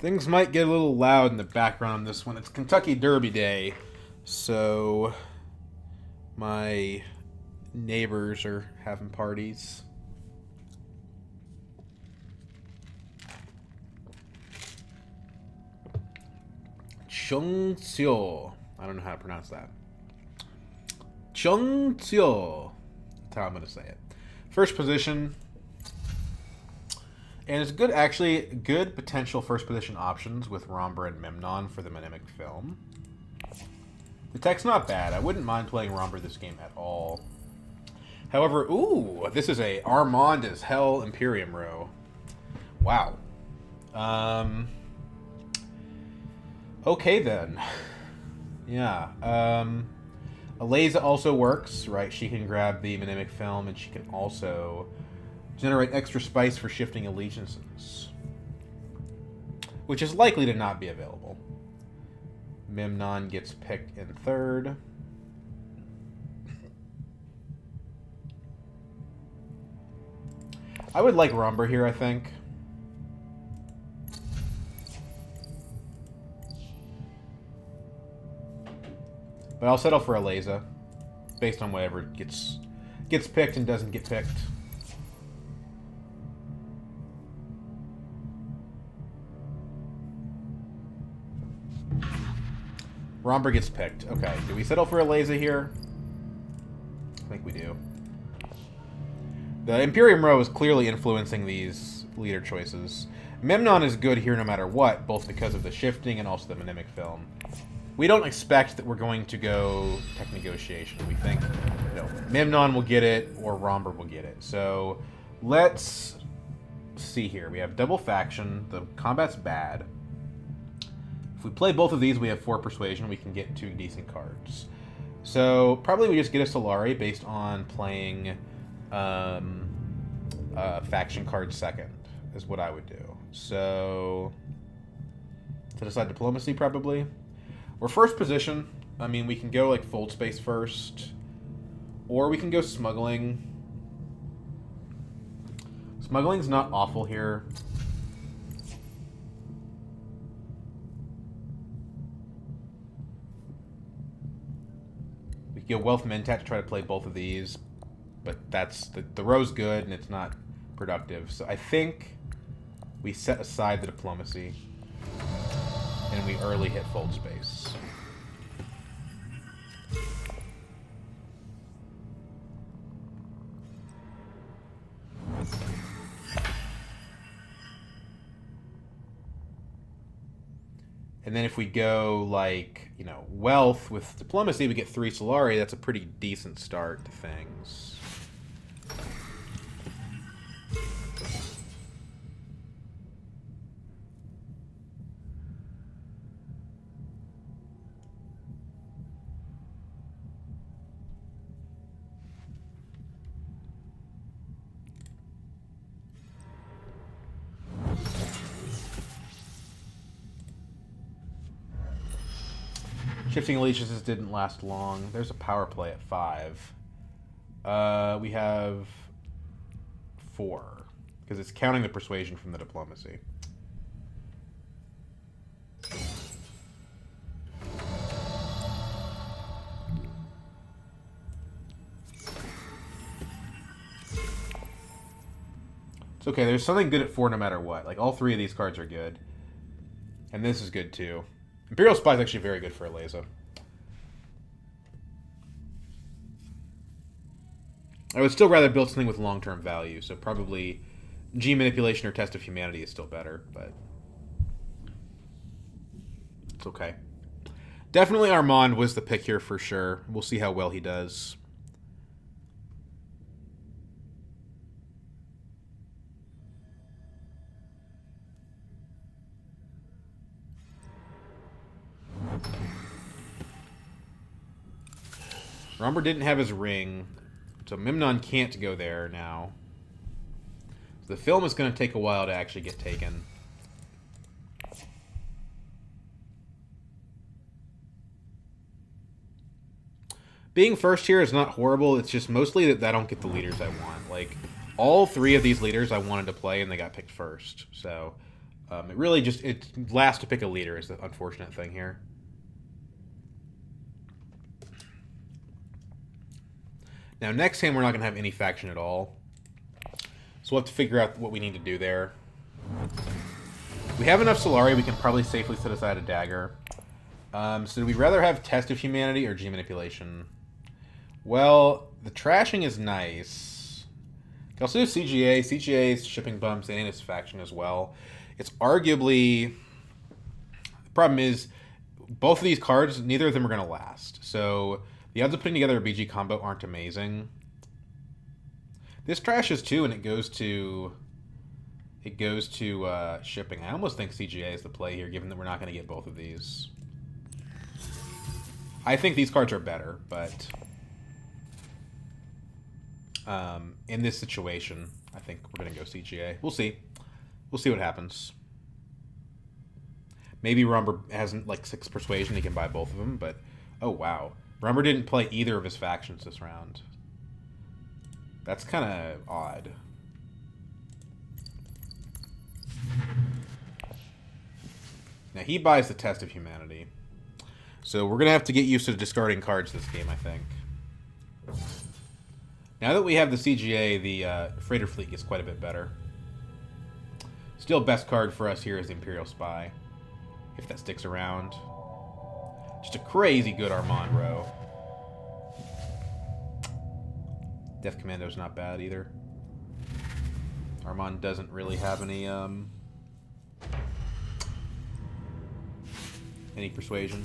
Things might get a little loud in the background on this one. It's Kentucky Derby Day, so my neighbors are having parties. Chungseol. I don't know how to pronounce that. Chungseol. That's how I'm going to say it. First position. And it's good, actually, good potential first position options with Rhombur and Memnon for the mnemonic film. The tech's not bad. I wouldn't mind playing Rhombur this game at all. However, ooh, this is a Armand as Hell Imperium row. Wow. Okay then. Yeah. Ilesa also works, right? She can grab the mnemonic film and she can also generate extra spice for shifting allegiances, which is likely to not be available. Memnon gets picked in third. I would like Rhombur here, I think. But I'll settle for Ilesa, based on whatever gets picked and doesn't get picked. Rhombur gets picked. Okay, do we settle for Ilesa here? I think we do. The Imperium row is clearly influencing these leader choices. Memnon is good here no matter what, both because of the shifting and also the mnemonic film. We don't expect that we're going to go tech negotiation. We think, Memnon will get it or Rhombur will get it. So let's see here. We have double faction. The combat's bad. If we play both of these, we have 4 persuasion. We can get 2 decent cards. So probably we just get a Solari based on playing faction card second, is what I would do. So to decide diplomacy, probably. We're first position. I mean, we can go like fold space first, or we can go smuggling. Smuggling's not awful here. We can go wealth mentat to try to play both of these, but that's the row's good and it's not productive. So I think we set aside the diplomacy and we early hit fold space. And then if we go, like, wealth with diplomacy, we get 3 Solari. That's a pretty decent start to things. Shifting allegiances didn't last long. There's a power play at 5. We have 4. Because it's counting the persuasion from the diplomacy. It's okay, there's something good at 4 no matter what. Like, all 3 of these cards are good. And this is good too. Imperial Spy is actually very good for Ilesa. I would still rather build something with long-term value, so probably G Manipulation or Test of Humanity is still better, but it's okay. Definitely Armand was the pick here for sure. We'll see how well he does. Rhombur didn't have his ring, so Memnon can't go there now. So the film is going to take a while to actually get taken. Being first here is not horrible. It's just mostly that I don't get the leaders I want. Like, all 3 of these leaders I wanted to play, and they got picked first. So, It really just it lasts to pick a leader is the unfortunate thing here. Now next hand we're not going to have any faction at all, so we'll have to figure out what we need to do there. We have enough Solari, we can probably safely set aside a dagger. So do we rather have Test of Humanity or G Manipulation? Well, the trashing is nice. You can also do CGA. CGA's shipping bumps and his faction as well. It's arguably... The problem is, both of these cards, neither of them are going to last. So the odds of putting together a BG combo aren't amazing. This trashes too, and it goes to shipping. I almost think CGA is the play here, given that we're not going to get both of these. I think these cards are better, but in this situation, I think we're going to go CGA. We'll see. We'll see what happens. Maybe Rhombur hasn't like 6 persuasion, he can buy both of them, but oh wow. Rhombur didn't play either of his factions this round. That's kind of odd. Now he buys the Test of Humanity. So we're going to have to get used to discarding cards this game, I think. Now that we have the CGA, the Freighter Fleet gets quite a bit better. Still, best card for us here is the Imperial Spy, if that sticks around. Just a crazy good Armand row. Death Commando's not bad either. Armand doesn't really have any persuasion.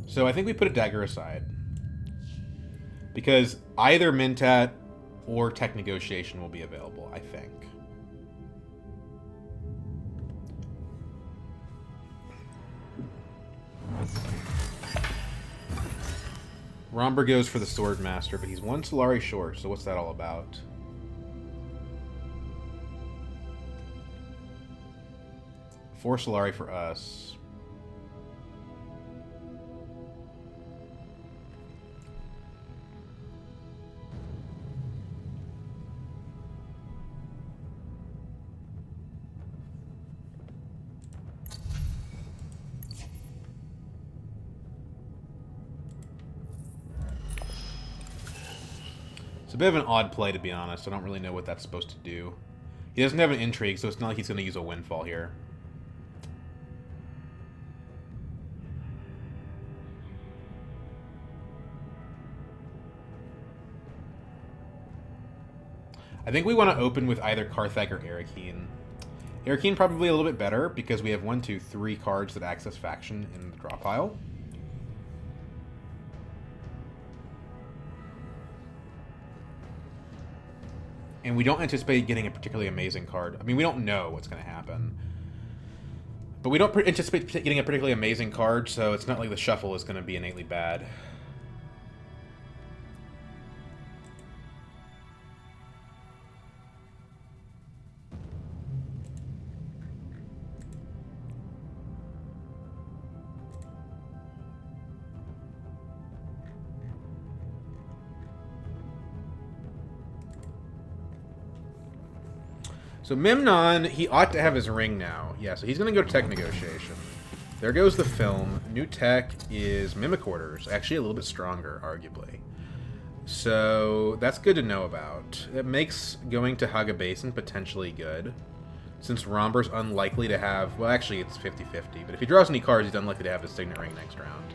So I think we put a dagger aside, because either Mentat or Tech Negotiation will be available, I think. Rhombur goes for the Sword Master, but he's 1 Solari short, so what's that all about? Four Solari for us. It's a bit of an odd play, to be honest. I don't really know what that's supposed to do. He doesn't have an intrigue, so it's not like he's going to use a windfall here. I think we want to open with either Carthag or Arakeen. Arakeen probably a little bit better, because we have 1, 2, 3 cards that access faction in the draw pile. And we don't anticipate getting a particularly amazing card. I mean, we don't know what's going to happen. But we don't anticipate getting a particularly amazing card, so it's not like the shuffle is going to be innately bad. So Memnon, he ought to have his ring now. Yeah, so he's going to go Tech Negotiation. There goes the film. New tech is Mimic Orders. Actually a little bit stronger, arguably. So that's good to know about. It makes going to Haga Basin potentially good, since Rhombur's unlikely to have... Well, actually, it's 50-50. But if he draws any cards, he's unlikely to have his Signet Ring next round.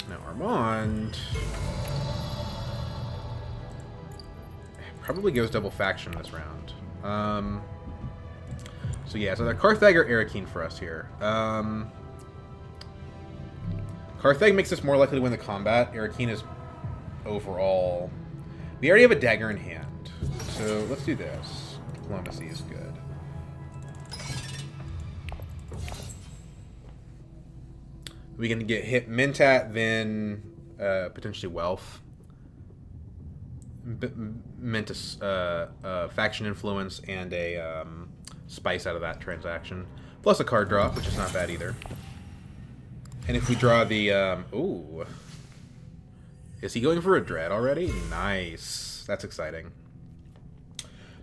Now, Armand... probably goes double faction this round. So yeah, so the Carthag or Arakeen for us here. Carthag makes us more likely to win the combat. Arakeen is overall... We already have a dagger in hand. So let's do this. Diplomacy is good. We can get hit Mentat, then potentially Wealth. Meant a faction influence and a spice out of that transaction, plus a card draw, which is not bad either. And if we draw the... ooh. Is he going for a dread already? Nice. That's exciting.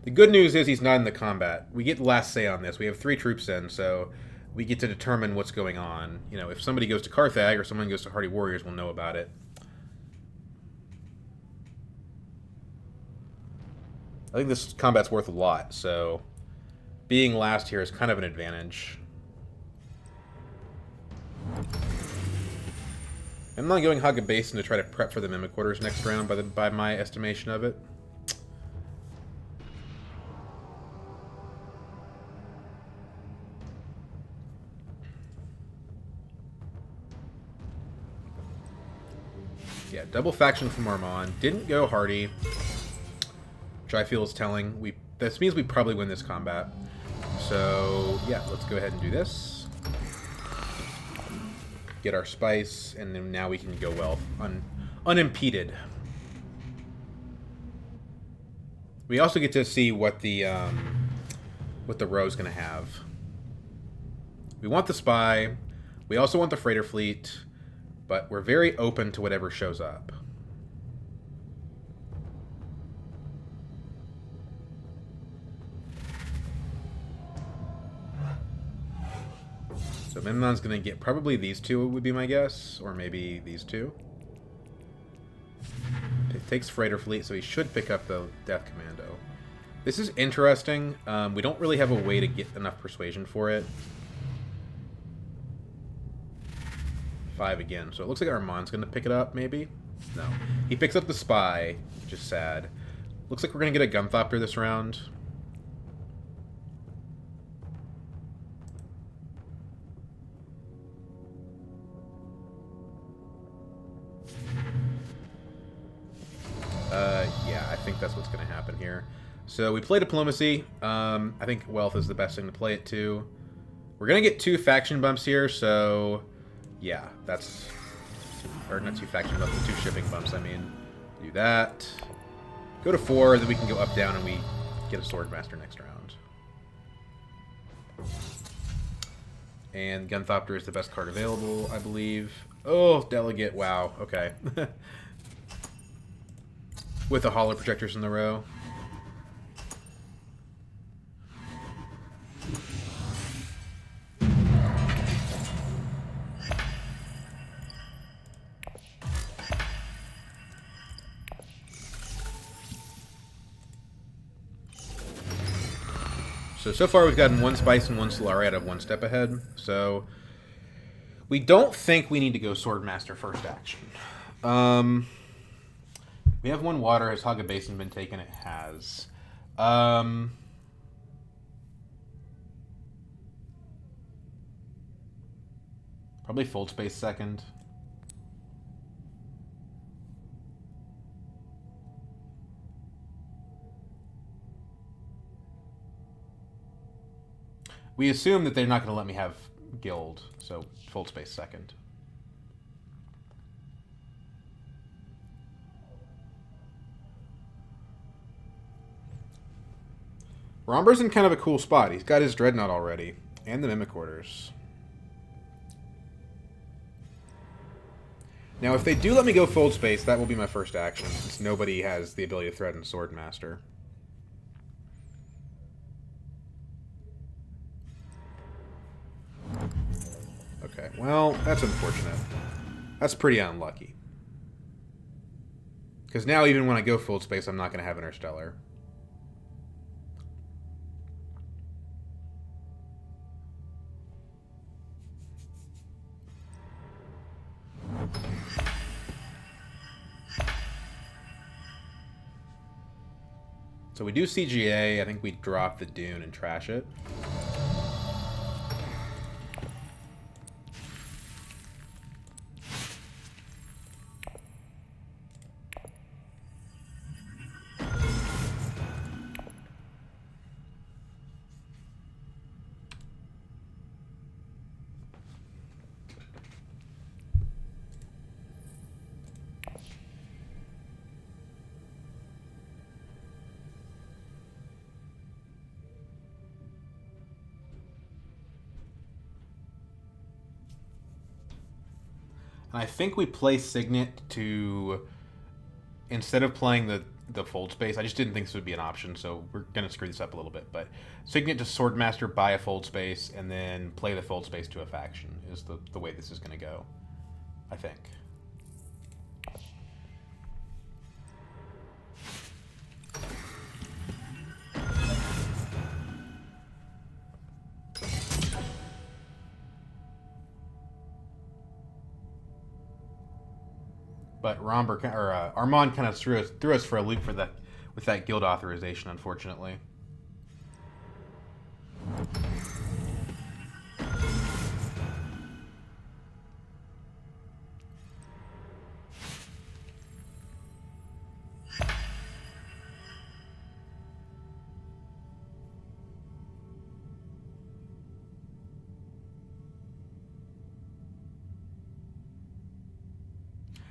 The good news is he's not in the combat. We get the last say on this. We have 3 troops in, so we get to determine what's going on. You know, if somebody goes to Carthag or someone goes to Hardy Warriors, we'll know about it. I think this combat's worth a lot, so being last here is kind of an advantage. I'm not going Hog a Basin to try to prep for the Mimic Quarters next round by my estimation of it. Yeah, double faction from Armand. Didn't go Hardy, which I feel is telling. This means we probably win this combat. So, yeah, let's go ahead and do this. Get our spice, and then now we can go wealth unimpeded. We also get to see what the row's going to have. We want the spy. We also want the freighter fleet, but we're very open to whatever shows up. So Memnon's going to get probably these 2 would be my guess, or maybe these 2. It takes Freighter Fleet, so he should pick up the Death Commando. This is interesting. We don't really have a way to get enough persuasion for it. 5 again, so it looks like Armand's going to pick it up, maybe? No. He picks up the Spy, which is sad. Looks like we're going to get a Gunthopter this round. Yeah, I think that's what's going to happen here. So we play Diplomacy. I think Wealth is the best thing to play it to. We're going to get 2 faction bumps here, so... Yeah, that's... Or not 2 faction bumps, but 2 shipping bumps, I mean. Do that. Go to 4, then we can go up, down, and we get a Swordmaster next round. And Gunthopter is the best card available, I believe. Oh, Delegate, wow, okay. With the Holo Projectors in the row. So far we've gotten 1 Spice and 1 Solari out of 1 step ahead. So we don't think we need to go Swordmaster first action. We have 1 water. Has Hog a Basin been taken? It has. Probably Fold Space second. We assume that they're not going to let me have Guild, so Fold Space second. Rhombur's in kind of a cool spot. He's got his Dreadnought already, and the Mimic Orders. Now, if they do let me go Fold Space, that will be my first action, since nobody has the ability to threaten Swordmaster. Okay, well, that's unfortunate. That's pretty unlucky. Because now, even when I go Fold Space, I'm not going to have Interstellar. So we do CGA. I think we drop the Dune and trash it. And I think we play Signet to... Instead of playing the Fold Space, I just didn't think this would be an option, so we're going to screw this up a little bit. But Signet to Swordmaster, buy a Fold Space, and then play the Fold Space to a faction is the way this is going to go, I think. But Rhombur, or Armand kind of threw us for a loop with that guild authorization, unfortunately.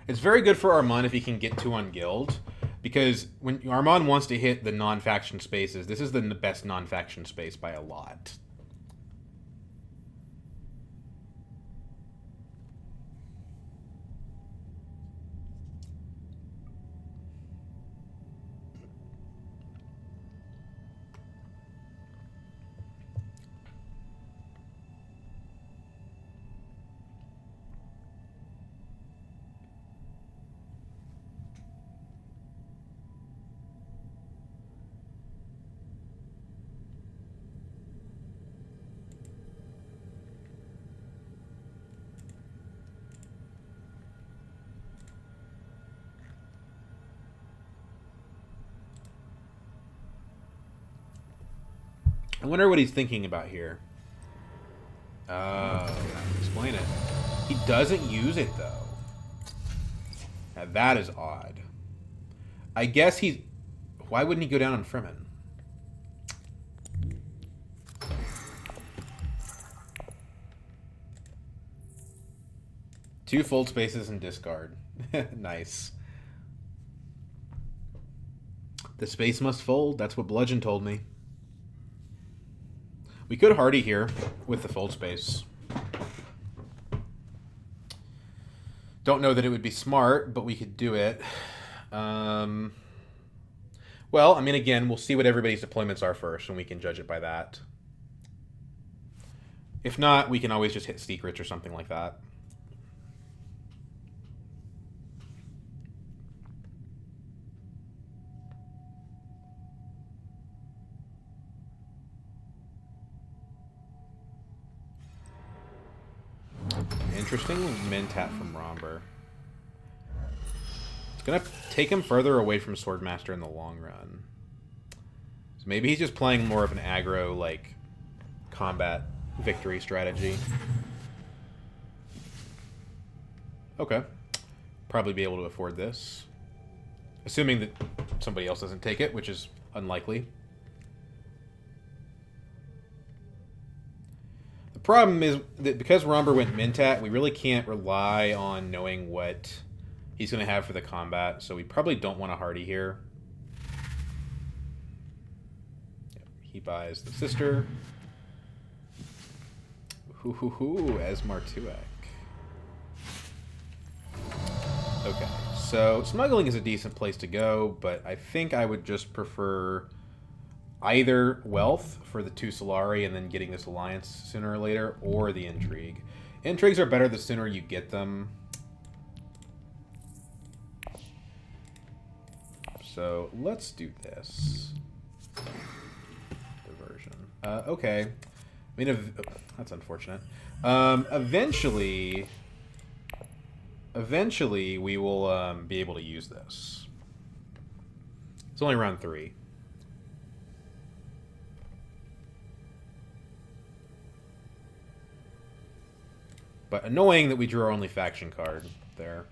It's very good for Armand if he can get 2 on guild, because when Armand wants to hit the non-faction spaces, this is the best non-faction space by a lot. I wonder what he's thinking about here. Explain it. He doesn't use it, though. Now, that is odd. I guess he's... Why wouldn't he go down on Fremen? Two Fold Spaces and discard. Nice. The space must fold. That's what Bludgeon told me. We could Hardy here with the Fold Space. Don't know that it would be smart, but we could do it. Well, I mean, again, we'll see what everybody's deployments are first, and we can judge it by that. If not, we can always just hit secrets or something like that. Interesting Mentat from Rhombur. It's going to take him further away from Swordmaster in the long run. So maybe he's just playing more of an aggro, like, combat victory strategy. Okay. Probably be able to afford this. Assuming that somebody else doesn't take it, which is unlikely. The problem is that because Rhombur went Mentat, we really can't rely on knowing what he's going to have for the combat, so we probably don't want a Hardy here. He buys the Sister. As Martuek. Okay, so Smuggling is a decent place to go, but I think I would just prefer either Wealth for the 2 Solari and then getting this Alliance sooner or later, or the Intrigue. Intrigues are better the sooner you get them. So let's do this. Diversion. Okay. I mean, that's unfortunate. Eventually we will be able to use this. It's only round 3. But annoying that we drew our only faction card there.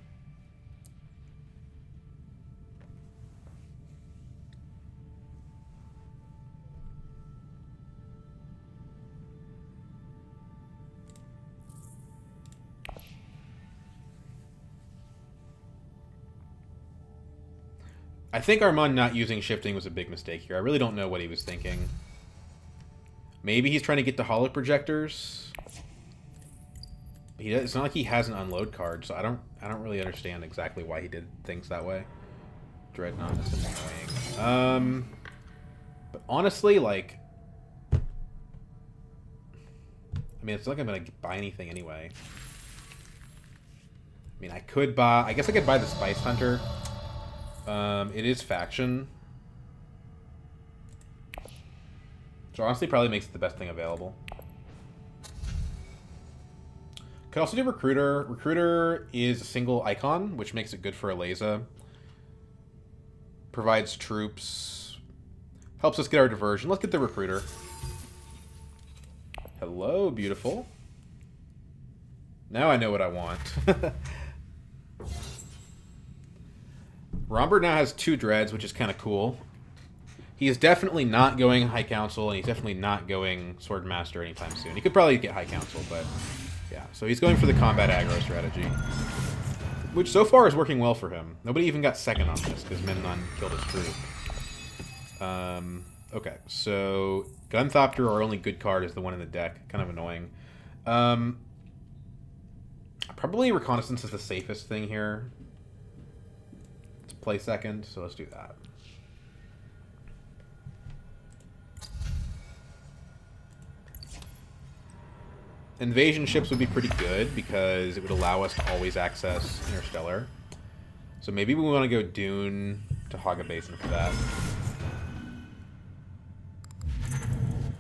I think Armand not using shifting was a big mistake here. I really don't know what he was thinking. Maybe he's trying to get to holo projectors. It's not like he has an unload card, so I don't really understand exactly why he did things that way. Dreadnought is annoying. But honestly, like, I mean, it's not like I'm gonna buy anything anyway. I mean, I could buy. I guess I could buy the Spice Hunter. It is faction, so honestly, probably makes it the best thing available. Could also do Recruiter. Recruiter is a single icon, which makes it good for Ilesa. Provides troops. Helps us get our diversion. Let's get the Recruiter. Hello, beautiful. Now I know what I want. Rhombur now has 2 dreads, which is kind of cool. He is definitely not going High Council, and he's definitely not going Swordmaster anytime soon. He could probably get High Council, but yeah. So he's going for the combat aggro strategy, which so far is working well for him. Nobody even got second on this because Memnon killed his troop. Okay, so Gunthopter, our only good card, is the one in the deck. Kind of annoying. Probably Reconnaissance is the safest thing here. To play second, so let's do that. Invasion ships would be pretty good because it would allow us to always access Interstellar. So maybe we want to go Dune to Haga Basin for that.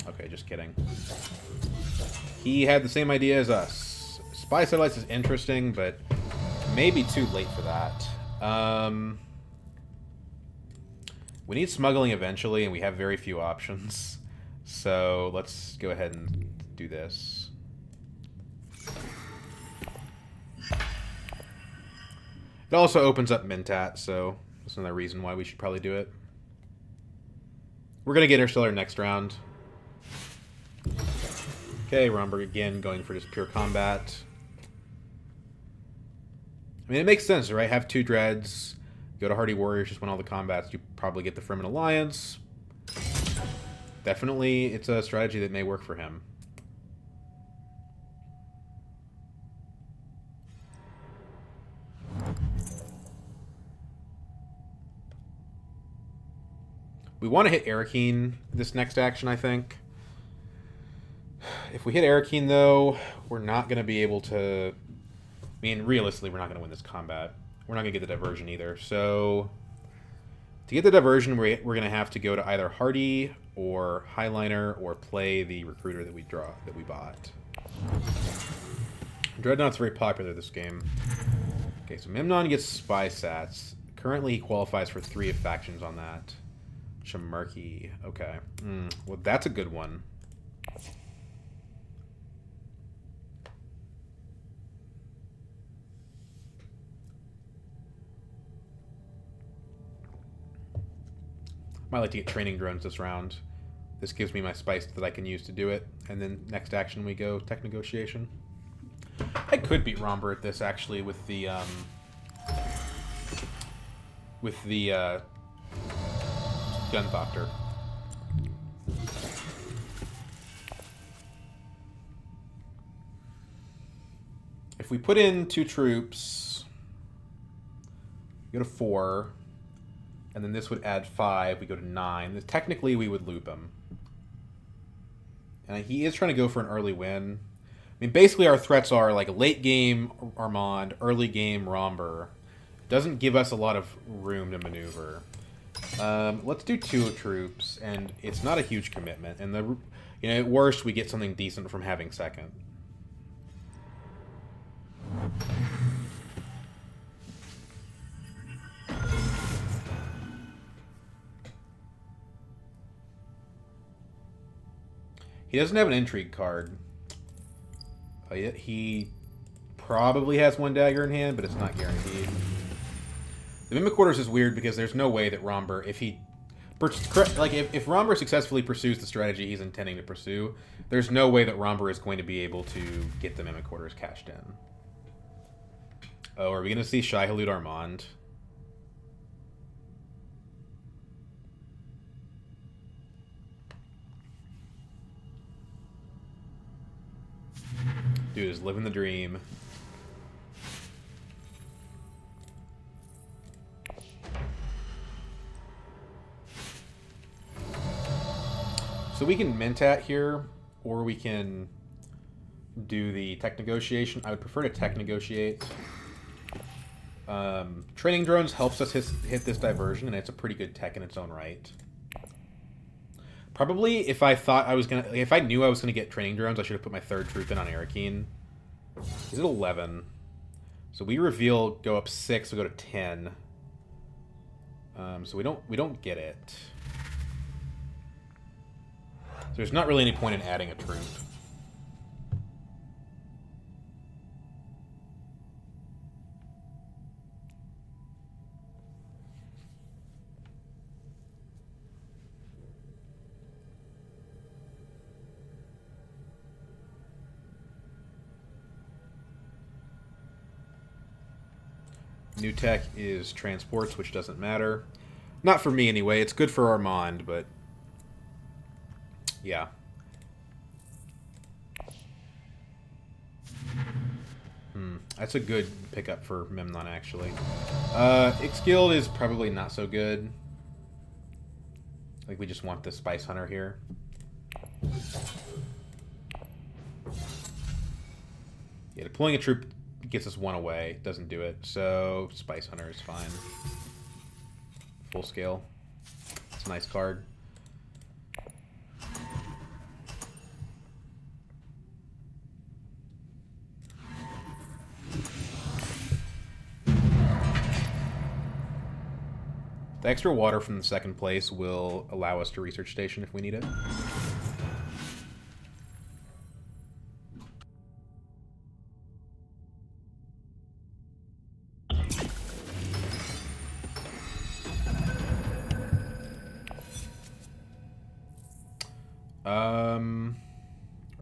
Okay, just kidding. He had the same idea as us. Spy Satellites is interesting, but maybe too late for that. We need smuggling eventually, and we have very few options. So let's go ahead and do this. It also opens up Mentat, so that's another reason why we should probably do it. We're going to get Interstellar next round. Okay, Rhombur again going for just pure combat. I mean, it makes sense, right? Have 2 dreads, go to Hardy Warriors, just win all the combats. You probably get the Fremen Alliance. Definitely, it's a strategy that may work for him. We want to hit Arakeen this next action, I think. If we hit Arakeen, though, we're not going to be able to... I mean, realistically, we're not going to win this combat. We're not going to get the diversion either. So, to get the diversion, we're going to have to go to either Hardy or Highliner or play the Recruiter that we bought. Dreadnought's very popular this game. Okay, so Memnon gets Spy Sats. Currently, he qualifies for 3 of factions on that. Shamarki. Okay. Well, that's a good one. Might like to get training drones this round. This gives me my spice that I can use to do it. And then next action we go tech negotiation. I could beat Rhombur at this actually with the Gunthopter. If we put in 2 troops, we go to 4, and then this would add 5, we go to 9. Technically, we would loop him. And he is trying to go for an early win. I mean, basically our threats are like late game Armand, early game Rhombur. Doesn't give us a lot of room to maneuver. Let's do 2 troops, and it's not a huge commitment. And at worst, we get something decent from having second. He doesn't have an intrigue card. He probably has 1 dagger in hand, but it's not guaranteed. The Mimic Quarters is weird because there's no way that Rhombur, if Rhombur successfully pursues the strategy he's intending to pursue, there's no way that Rhombur is going to be able to get the Mimic Quarters cashed in. Oh, are we going to see Shai Halud Armand? Dude is living the dream. So we can Mentat here, or we can do the tech negotiation. I would prefer to tech negotiate. Training drones helps us hit this diversion, and it's a pretty good tech in its own right. Probably, if I knew I was gonna get training drones, I should have put my third troop in on Arakeen. He's at 11, so we reveal go up 6, we go to 10. So we don't get it. So there's not really any point in adding a troop. New tech is transports, which doesn't matter. Not for me, anyway. It's good for Armand, but... yeah. That's a good pickup for Memnon, actually. Ixguild is probably not so good. I think we just want the Spice Hunter here. Yeah, deploying a troop gets us 1 away. Doesn't do it. So, Spice Hunter is fine. Full scale. It's a nice card. The extra water from the second place will allow us to research station if we need it.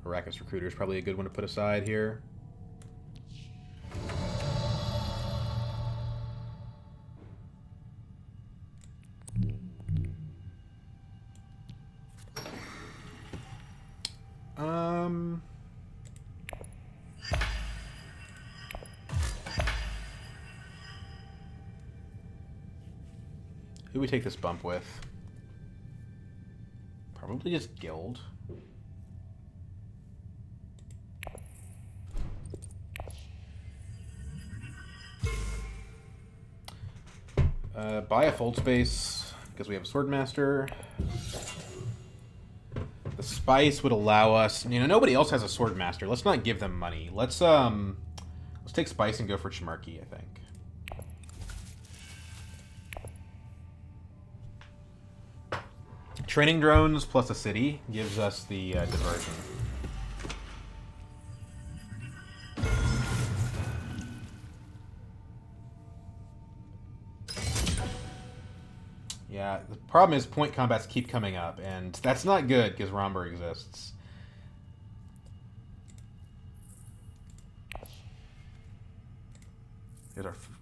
Arrakis Recruiter is probably a good one to put aside here. Who we take this bump with? Probably just Guild. Buy a fold space because we have a Swordmaster. The Spice would allow us. You know, nobody else has a Swordmaster. Let's not give them money. Let's take Spice and go for Chimarki, I think. Training drones plus a city gives us the diversion. Yeah, the problem is point combats keep coming up, and that's not good because Rhombur exists.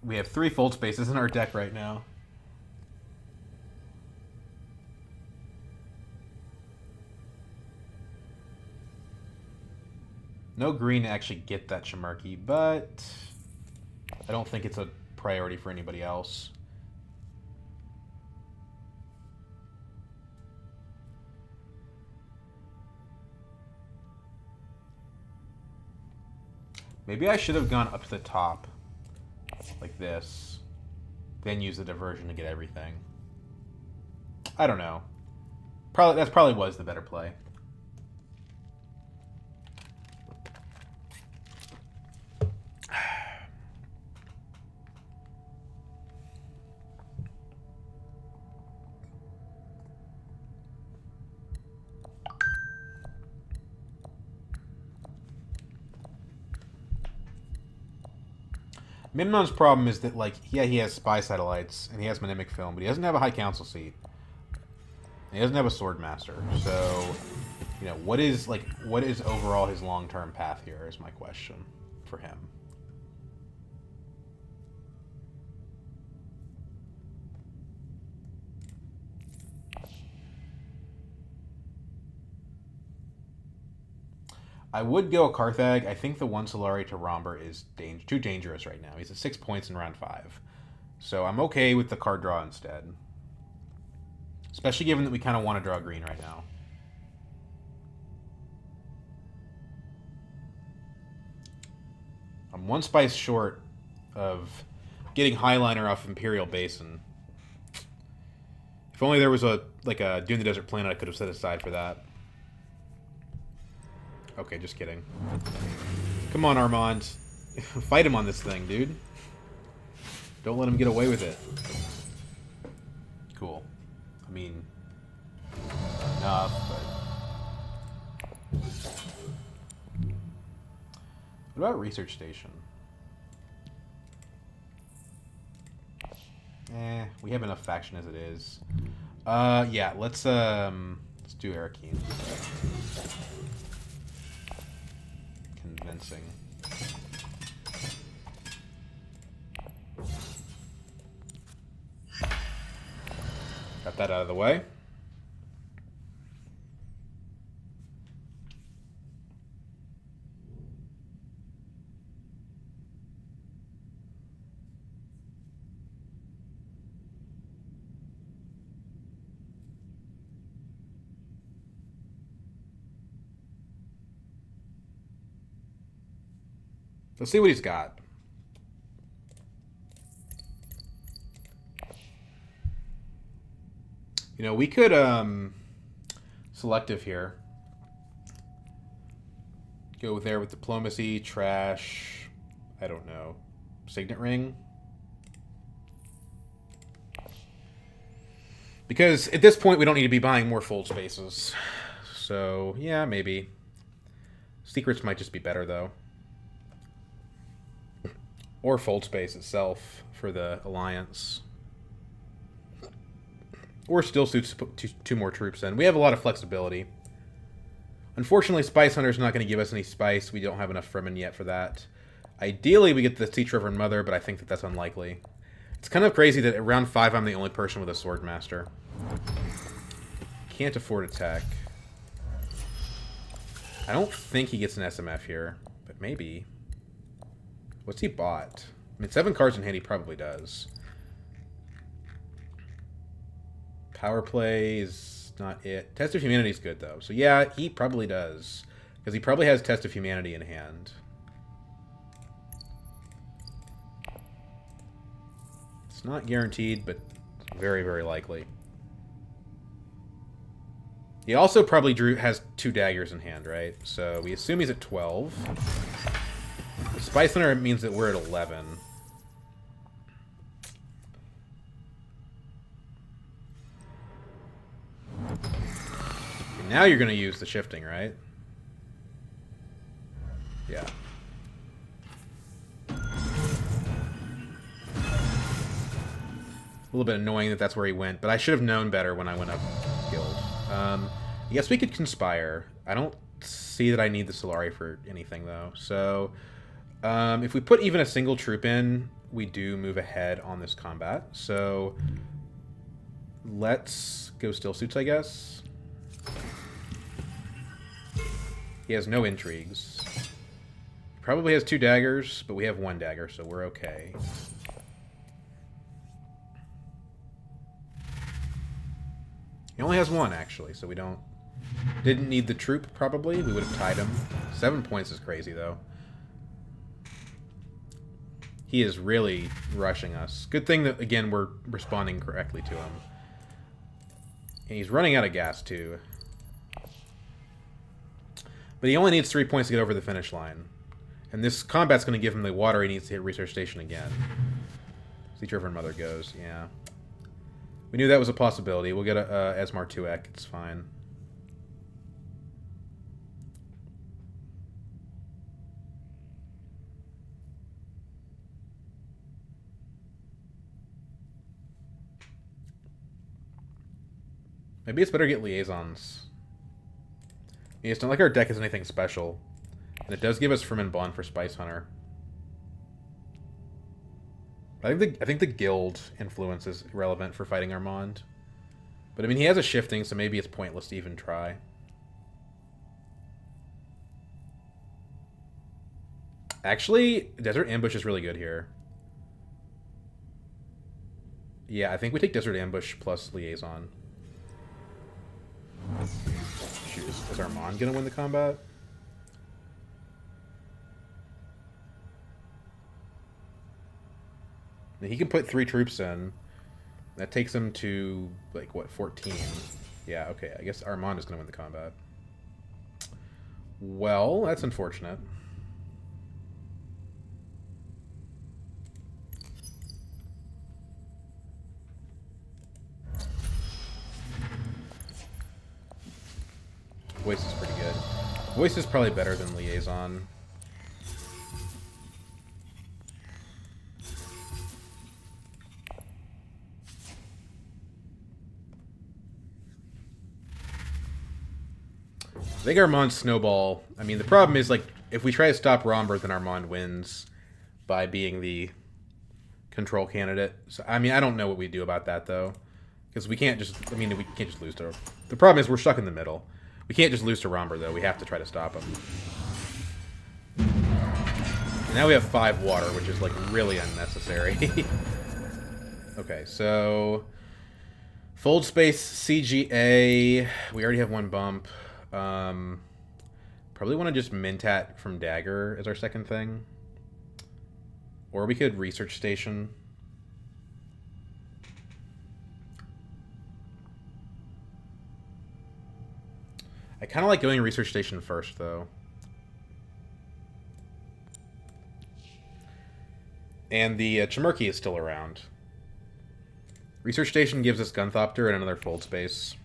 We have 3 fold spaces in our deck right now. No green to actually get that Chimarki, but I don't think it's a priority for anybody else. Maybe I should have gone up to the top, like this, then use the diversion to get everything. I don't know. That probably was the better play. Memnon's problem is that, like, yeah, he has spy satellites and he has Mnemonic Film, but he doesn't have a high council seat. He doesn't have a Swordmaster. So, you know, what is overall his long-term path here is my question for him. I would go Carthag. I think the one Solari to Rhombur is too dangerous right now. He's at 6 points in round 5. So I'm okay with the card draw instead. Especially given that we kind of want to draw green right now. I'm 1 spice short of getting Highliner off Imperial Basin. If only there was a Dune the Desert planet I could have set aside for that. Okay, just kidding. Come on, Armand. Fight him on this thing, dude. Don't let him get away with it. Cool. I mean, enough, but... What about Research Station? We have enough faction as it is. Yeah, let's do Arakeen. Convincing. Got that out of the way. Let's see what he's got. You know, we could selective here. Go there with diplomacy, trash, I don't know, signet ring. Because at this point we don't need to be buying more fold spaces. So, yeah, maybe. Secrets might just be better though. Or fold space itself for the alliance. Or still suits 2 more troops in. We have a lot of flexibility. Unfortunately, Spice Hunter's not going to give us any spice. We don't have enough Fremen yet for that. Ideally, we get the Sea Reverend Mother, but I think that that's unlikely. It's kind of crazy that at round 5, I'm the only person with a Sword Master. Can't afford a tech. I don't think he gets an SMF here, but maybe. What's he bought? I mean, 7 cards in hand he probably does. Power play is not it. Test of Humanity is good, though. So, yeah, he probably does. Because he probably has Test of Humanity in hand. It's not guaranteed, but very, very likely. He also probably has 2 daggers in hand, right? So we assume he's at 12. The Spice Hunter means that we're at 11. Now you're going to use the shifting, right? Yeah. A little bit annoying that that's where he went, but I should have known better when I went up guild. I guess we could conspire. I don't see that I need the Solari for anything, though. So, if we put even a single troop in, we do move ahead on this combat. So, let's go still suits, I guess. He has no intrigues. He probably has 2 daggers, but we have 1 dagger, so we're okay. He only has 1, actually, so we didn't need the troop, probably. We would have tied him. 7 points is crazy, though. He is really rushing us. Good thing that, again, we're responding correctly to him. And he's running out of gas, too. But he only needs 3 points to get over the finish line. And this combat's going to give him the water he needs to hit Research Station again. Sea Reverend Mother goes, yeah. We knew that was a possibility. We'll get a Esmar 2-ek. It's fine. Maybe it's better to get liaisons. It's not like our deck is anything special. And it does give us Fremen Bond for Spice Hunter. I think the guild influence is relevant for fighting Armand. But I mean, he has a shifting, so maybe it's pointless to even try. Actually, Desert Ambush is really good here. Yeah, I think we take Desert Ambush plus Liaison. Shoot, is Armand gonna win the combat? He can put 3 troops in. That takes him to, like, what, 14? Yeah, okay, I guess Armand is gonna win the combat. Well, that's unfortunate. Voice is pretty good. Voice is probably better than Liaison. I think Armand's Snowball... I mean, the problem is, like, if we try to stop Rhombur, then Armand wins by being the control candidate. So, I mean, I don't know what we do about that, though. Because we can't just... I mean, we can't just lose to... The problem is we're stuck in the middle. We can't just lose to Rhombur, though. We have to try to stop him. And now we have 5 water, which is, like, really unnecessary. Okay, so... Fold Space, CGA. We already have 1 bump. Probably want to just Mentat from Dagger as our second thing. Or we could Research Station. I kind of like going Research Station first, though. And the Chimurki is still around. Research Station gives us Gunthopter and another Fold Space.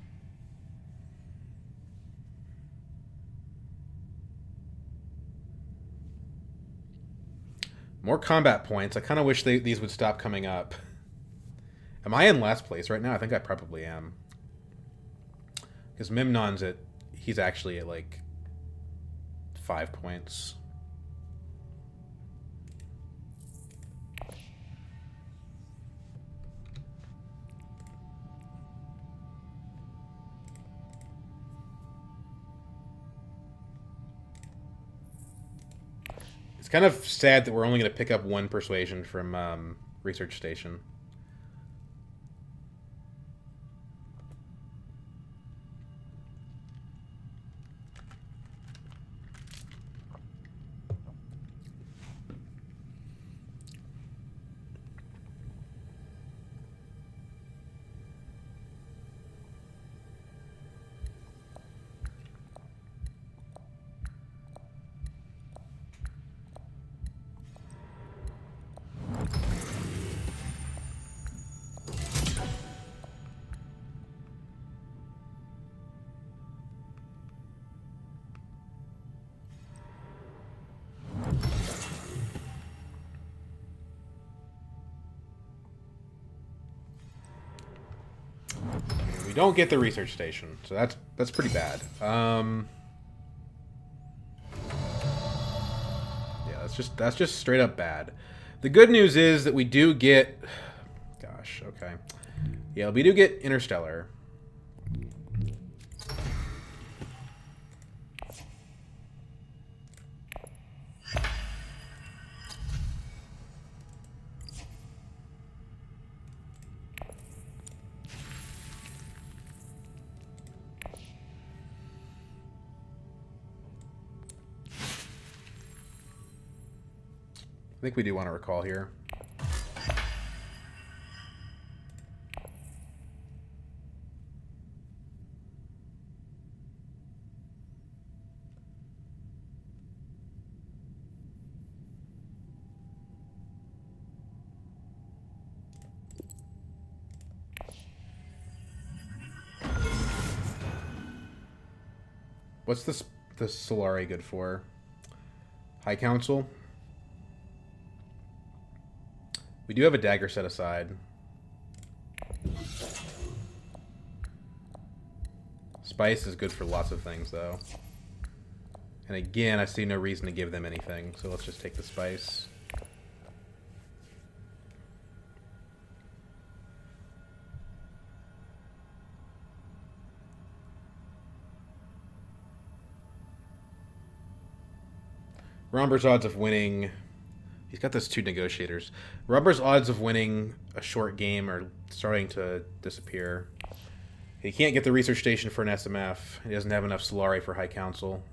More combat points. I kind of wish these would stop coming up. Am I in last place right now? I think I probably am. Because Mimnon's at... He's actually at, like, 5 points. It's kind of sad that we're only going to pick up 1 persuasion from Research Station. We don't get the Research Station, so that's pretty bad. Yeah, that's just straight up bad. The good news is that we do get... Gosh, okay. Yeah, we do get Interstellar. I think we do want to recall here. What's the Solari good for? High Council? We do have a dagger set aside. Spice is good for lots of things, though. And again, I see no reason to give them anything, so let's just take the spice. Rhombur's odds of winning... He's got those 2 negotiators. Rhombur's odds of winning a short game are starting to disappear. He can't get the research station for an SMF. He doesn't have enough Solari for High Council.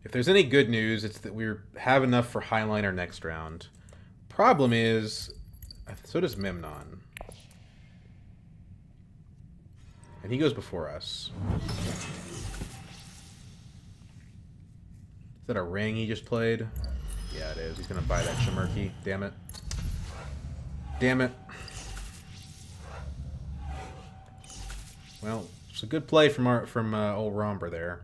If there's any good news, it's that we have enough for Highliner next round. Problem is, so does Memnon. And he goes before us. Is that a ring he just played? Yeah, it is. He's going to buy that Shamirki. Damn it. Damn it. Well, it's a good play from old Rhombur there.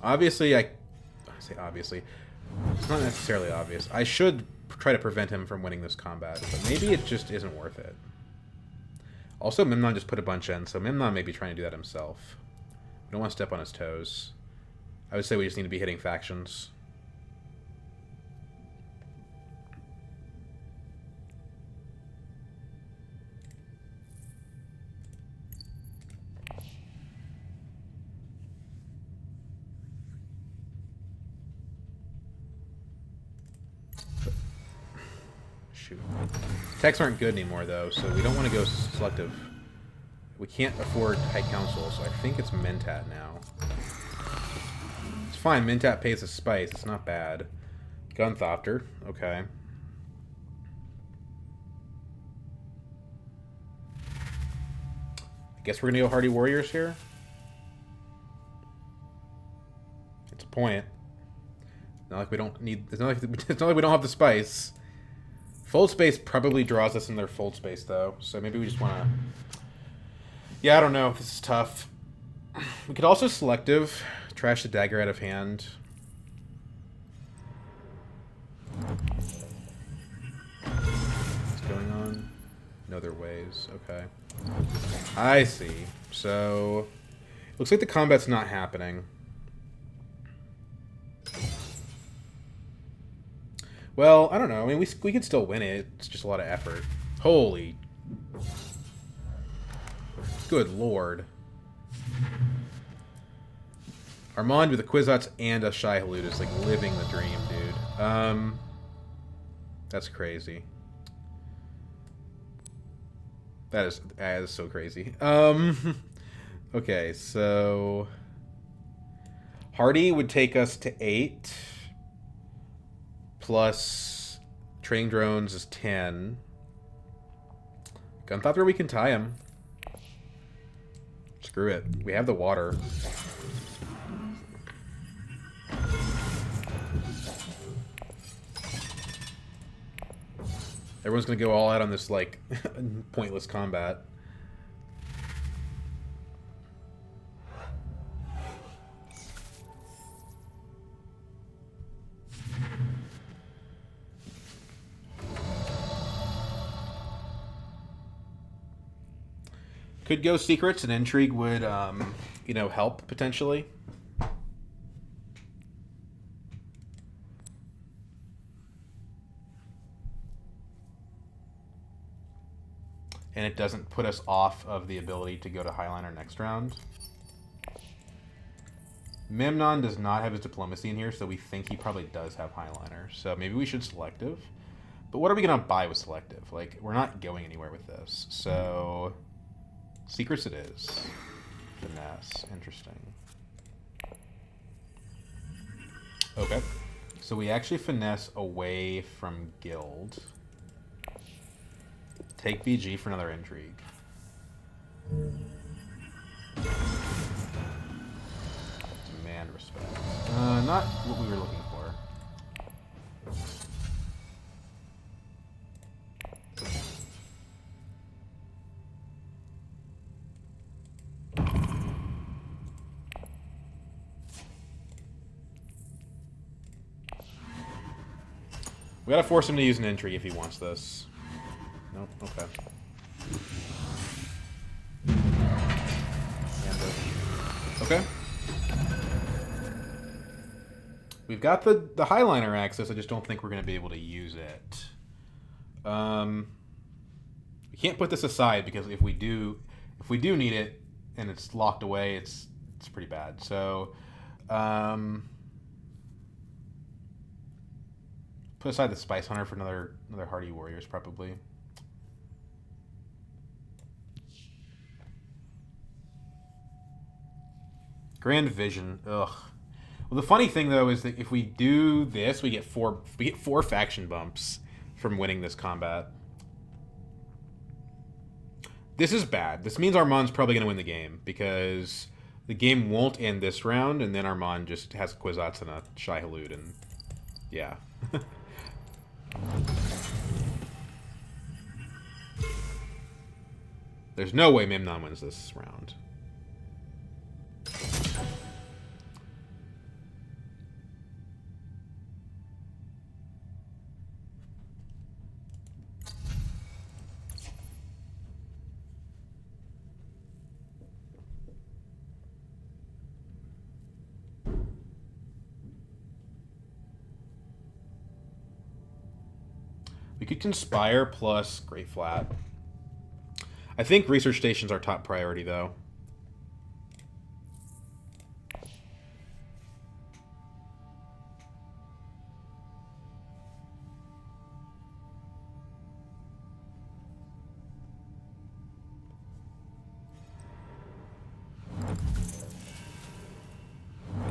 Obviously, I say obviously. It's not necessarily obvious. I should try to prevent him from winning this combat, but maybe it just isn't worth it. Also, Memnon just put a bunch in, so Memnon may be trying to do that himself. We don't want to step on his toes. I would say we just need to be hitting factions. Shoot. Techs aren't good anymore, though, so we don't want to go selective. We can't afford High Council, so I think it's Mentat now. It's fine. Mentat pays a spice. It's not bad. Gunthopter. Okay. I guess we're going to go Hardy Warriors here. It's a point. Not like we don't need... It's not like we don't have the spice. Fold space probably draws us in their fold space, though. So maybe we just want to... Yeah, I don't know. This is tough. We could also selective. Trash the dagger out of hand. What's going on? No other ways. Okay. I see. So... Looks like the combat's not happening. Well, I don't know. I mean, we could still win it. It's just a lot of effort. Holy... Good lord. Armand with a Kwisatz and a Shai Halud is like living the dream, dude. That's crazy. That is so crazy. Okay, so... Hardy would take us to 8. Plus training drones is 10. Gunthopter, we can tie him. Screw it. We have the water. Everyone's gonna go all out on this, like, pointless combat. Could go secrets, and intrigue would, you know, help, potentially. And it doesn't put us off of the ability to go to Highliner next round. Memnon does not have his diplomacy in here, so we think he probably does have Highliner. So maybe we should selective. But what are we going to buy with selective? Like, we're not going anywhere with this. So... Secrets it is. Finesse. Interesting. Okay. So we actually finesse away from guild. Take BG for another intrigue. Demand respect. Not what we were looking for. We gotta force him to use an intrigue if he wants this. Nope, okay. Okay. We've got the Highliner access. I just don't think we're going to be able to use it. We can't put this aside because if we do need it and it's locked away, it's pretty bad. So, put aside the Spice Hunter for another Hardy Warriors probably. Grand Vision. Ugh. Well, the funny thing though is that if we do this, we get four faction bumps from winning this combat. This is bad. This means Armand's probably going to win the game because the game won't end this round, and then Armand just has Kwisatz and a Shai Hulud, and yeah. There's no way Memnon wins this round. We could Conspire plus Great Flat. I think Research Station's our top priority, though.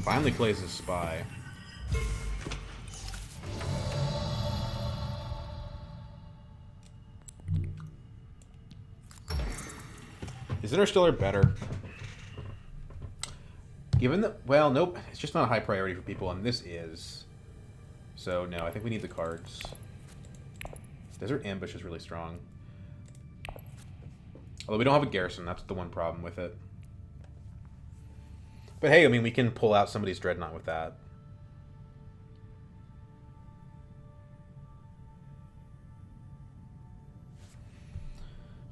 Finally plays a Spy. Is Interstellar better? Given that, well, nope, it's just not a high priority for people, and this is. So, no, I think we need the cards. Desert Ambush is really strong. Although we don't have a Garrison, that's the one problem with it. But hey, I mean, we can pull out somebody's Dreadnought with that.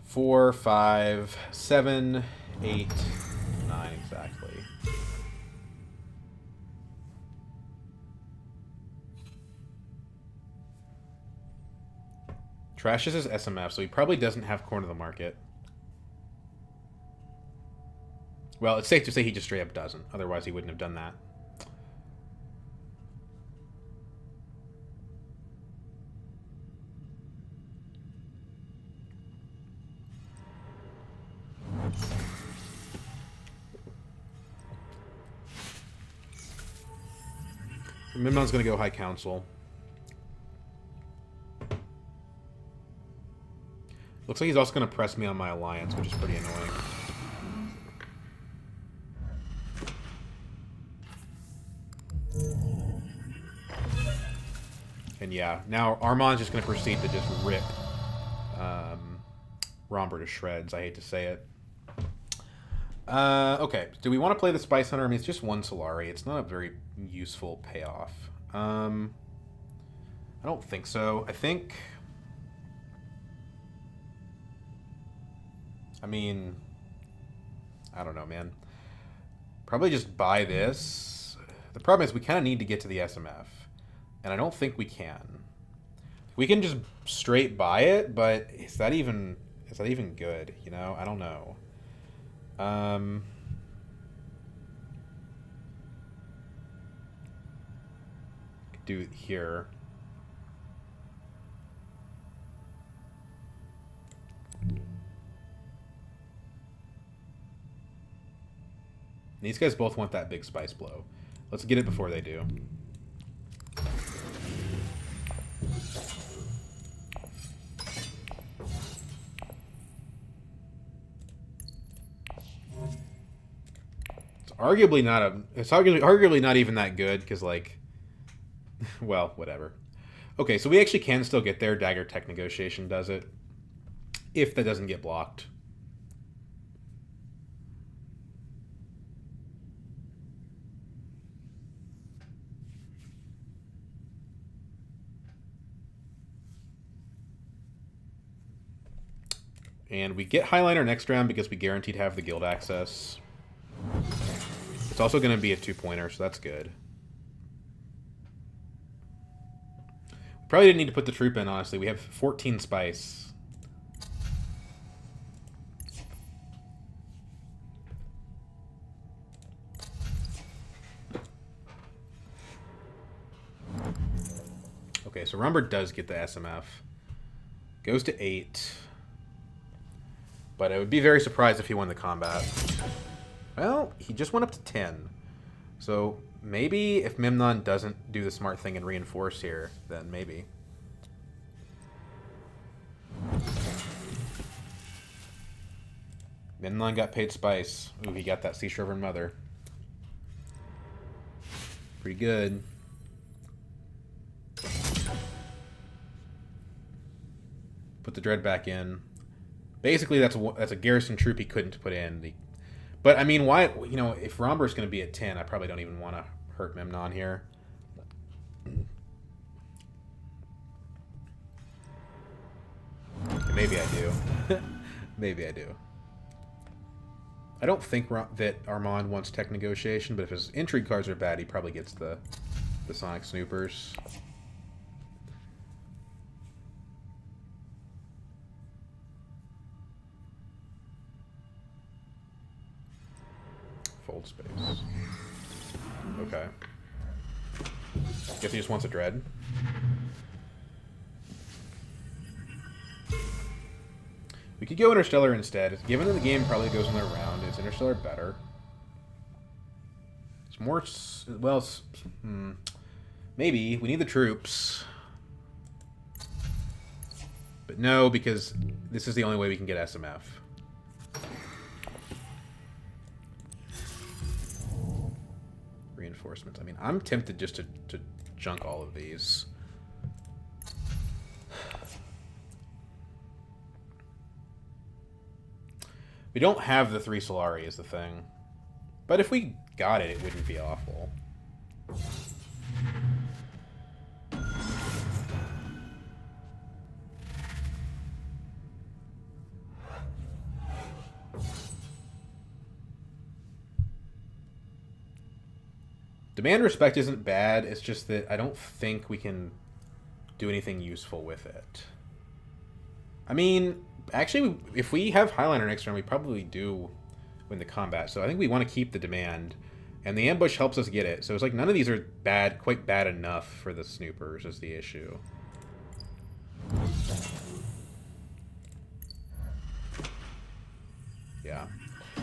Four, 5, 7, 8, 9 exactly. Trashes his SMF, so he probably doesn't have Corn of the Market. Well, it's safe to say he just straight up doesn't. Otherwise, he wouldn't have done that. Mimnon's going to go High Council. Looks like he's also going to press me on my alliance, which is pretty annoying. And yeah, now Armand's just going to proceed to just rip Rhombur to shreds. I hate to say it. Okay, do we want to play the Spice Hunter? I mean, it's just one Solari. It's not a very useful payoff. I don't think so. I mean, I don't know, man. Probably just buy this. The problem is we kind of need to get to the SMF. And I don't think we can. We can just straight buy it, but is that even good? You know, I don't know. Do it here. These guys both want that big spice blow. Let's get it before they do. It's arguably not even that good because, like, well, whatever. Okay, so we actually can still get there. Dagger Tech Negotiation does it. If that doesn't get blocked. And we get Highliner next round because we guaranteed to have the guild access. It's also going to be a 2-pointer, so that's good. Probably didn't need to put the troop in, honestly. We have 14 spice. Okay, so Rhombur does get the SMF. Goes to 8. But I would be very surprised if he won the combat. Well, he just went up to 10. So maybe if Memnon doesn't do the smart thing and reinforce here, then maybe. Memnon got paid spice. Ooh, he got that Sea Reverend Mother. Pretty good. Put the Dread back in. Basically, that's a garrison troop he couldn't put in. But, I mean, why... You know, if Rhombur's going to be at 10, I probably don't even want to hurt Memnon here. Maybe I do. Maybe I do. I don't think that Armand wants tech negotiation, but if his intrigue cards are bad, he probably gets the Sonic Snoopers. Fold space. Okay. Guess he just wants a Dread. We could go Interstellar instead. Given that the game probably goes another round, is Interstellar better? It's more... Well, maybe. We need the troops. But no, because this is the only way we can get SMF. Reinforcements. I mean, I'm tempted just to junk all of these. We don't have the 3 Solari is the thing. But if we got it, it wouldn't be awful. Demand Respect isn't bad, it's just that I don't think we can do anything useful with it. I mean, actually, if we have Highliner next turn, we probably do win the combat. So I think we want to keep the Demand, and the Ambush helps us get it. So it's like none of these are bad, quite bad enough for the Snoopers is the issue. Yeah.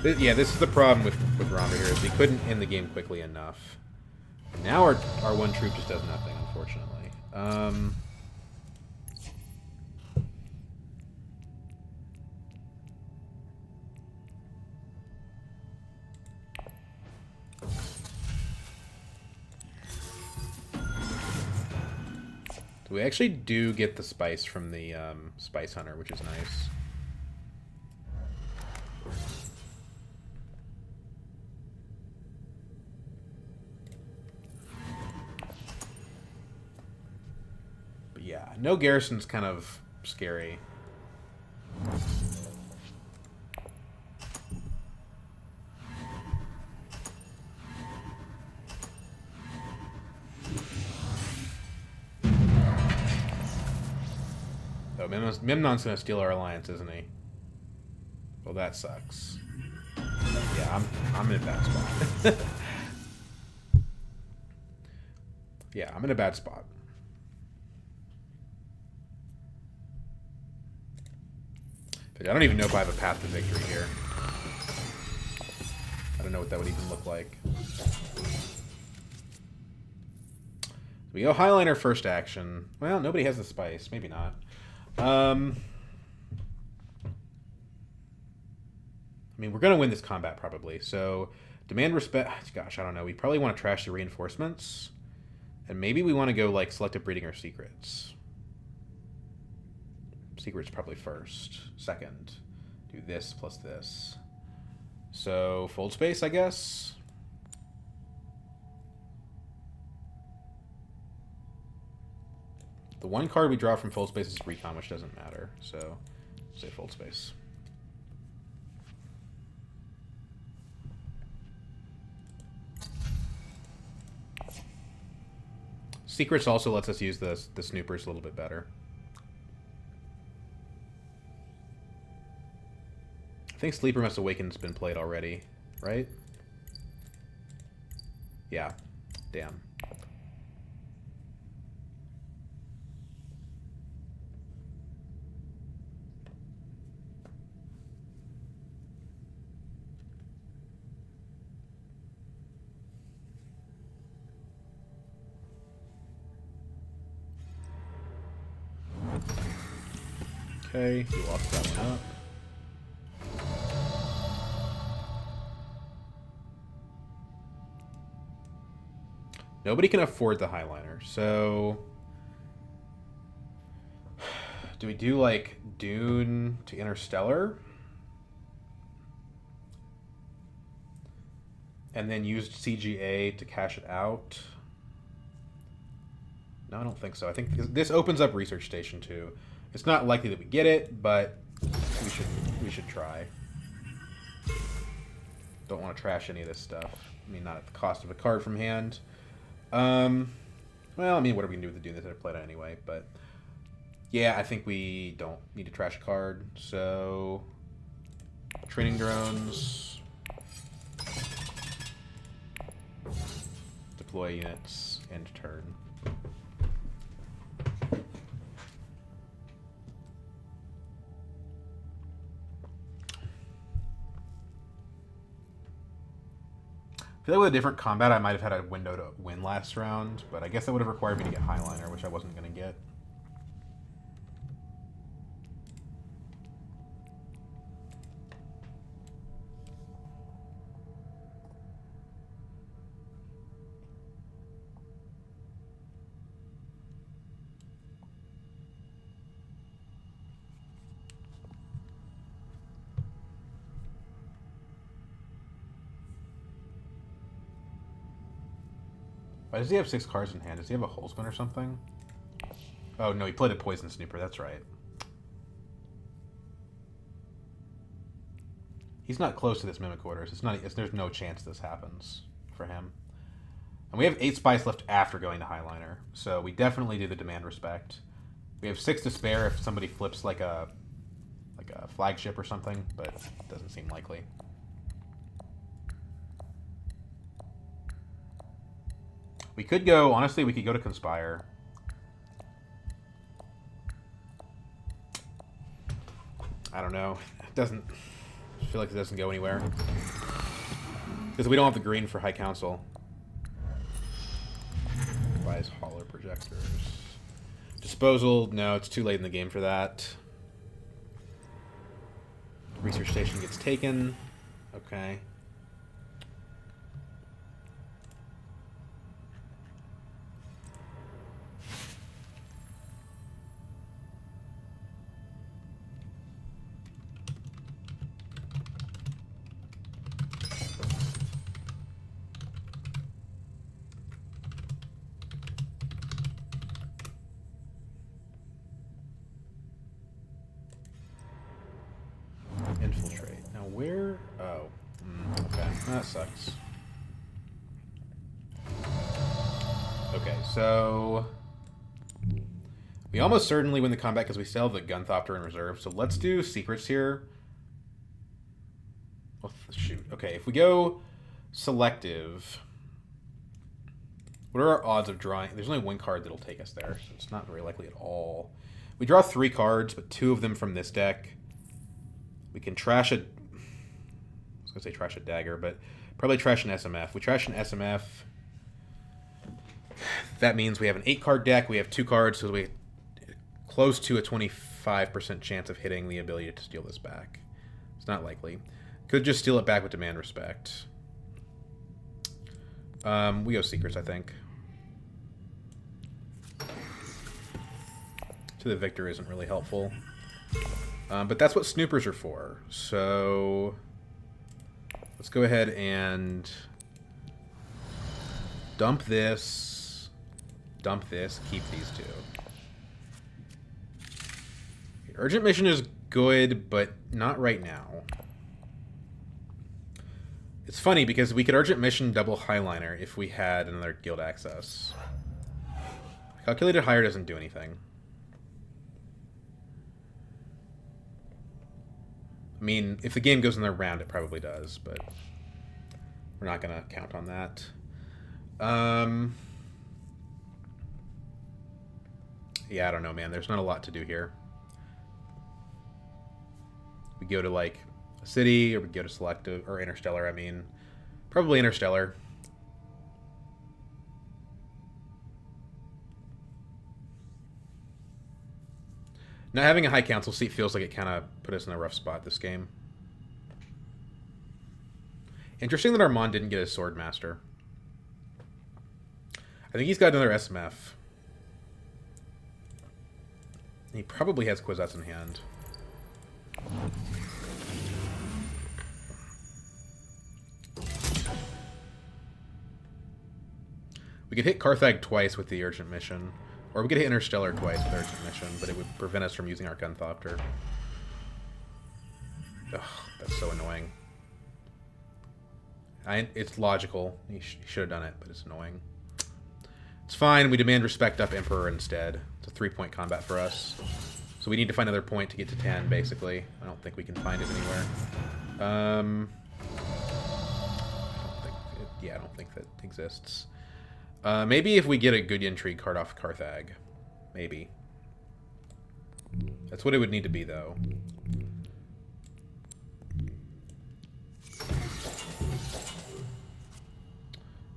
Yeah, this is the problem with Rhombur here, is we couldn't end the game quickly enough. Now our one troop just does nothing, unfortunately. So we actually do get the spice from the Spice Hunter, which is nice. Yeah, no garrison's kind of scary. Oh, Memnon's gonna steal our alliance, isn't he? Well, that sucks. Yeah, I'm in a bad spot. Yeah, I'm in a bad spot. I don't even know if I have a path to victory here. I don't know what that would even look like. We go Highliner first action. Well, nobody has the spice. Maybe not. I mean, we're going to win this combat probably. So, Demand Respect... Gosh, I don't know. We probably want to trash the reinforcements. And maybe we want to go, like, Selective Breeding or Secrets. Secrets probably first. Second. Do this plus this. So, Fold Space, I guess? The one card we draw from Fold Space is Recon, which doesn't matter. So, say Fold Space. Secrets also lets us use the snoopers a little bit better. I think Sleeper Must Awaken's been played already, right? Yeah. Damn. Okay, he walks that one up. Nobody can afford the Highliner, so... Do we do, like, Dune to Interstellar? And then use CGA to cash it out? No, I don't think so. I think this opens up Research Station too. It's not likely that we get it, but we should try. Don't want to trash any of this stuff. I mean, not at the cost of a card from hand. Well, I mean, what are we going to do with the Dune that I played on anyway? But yeah, I think we don't need to trash a card. So training drones, deploy units, end turn. I feel like with a different combat, I might have had a window to win last round, but I guess that would have required me to get Highliner, which I wasn't going to get. Why does he have 6 cards in hand? Does he have a Holzman or something? Oh, no, he played a Poison Snooper. That's right. He's not close to this Mimic Orders. There's no chance this happens for him. And we have 8 Spice left after going to Highliner. So we definitely do the Demand Respect. We have 6 to spare if somebody flips like a flagship or something, but it doesn't seem likely. We could go, honestly, we could go to Conspire. I don't know. It doesn't, I feel like it doesn't go anywhere. Because we don't have the green for High Council. Buys Hauler Projectors. Disposal, no, it's too late in the game for that. Research Station gets taken. Okay. Infiltrate. Now where... Oh. Okay. That sucks. Okay, so... We almost certainly win the combat because we still have the Gunthopter in reserve. So let's do secrets here. Oh, shoot. Okay, if we go selective... What are our odds of drawing? There's only one card that'll take us there, so it's not very likely at all. We draw 3 cards, but 2 of them from this deck. We can trash a... I was going to say trash a dagger, but probably trash an SMF. We trash an SMF. That means we have an 8-card deck. We have 2 cards, so we close to a 25% chance of hitting the ability to steal this back. It's not likely. Could just steal it back with Demand Respect. We go Secrets, I think. To the Victor isn't really helpful. But that's what Snoopers are for. So let's go ahead and dump this, keep these 2. Okay, Urgent Mission is good, but not right now. It's funny because we could Urgent Mission double Highliner if we had another guild access. Calculated hire doesn't do anything. I mean, if the game goes in their round, it probably does, but we're not going to count on that. Yeah, I don't know, man. There's not a lot to do here. We go to, like, a city, or we go to selective, or interstellar, I mean. Probably interstellar. Not having a high council seat feels like it kind of put us in a rough spot this game. Interesting that Armand didn't get his Sword Master. I think he's got another SMF. He probably has Kwisatz in hand. We could hit Carthag twice with the urgent mission. Or we could hit Interstellar twice with urgent mission, but it would prevent us from using our Gunthopter. Ugh, that's so annoying. It's logical. He should have done it, but it's annoying. It's fine. We demand respect up Emperor instead. It's a 3-point combat for us. So we need to find another point to get to 10, basically. I don't think we can find it anywhere. I don't think that exists. Maybe if we get a good intrigue card off Carthag. Maybe. That's what it would need to be, though.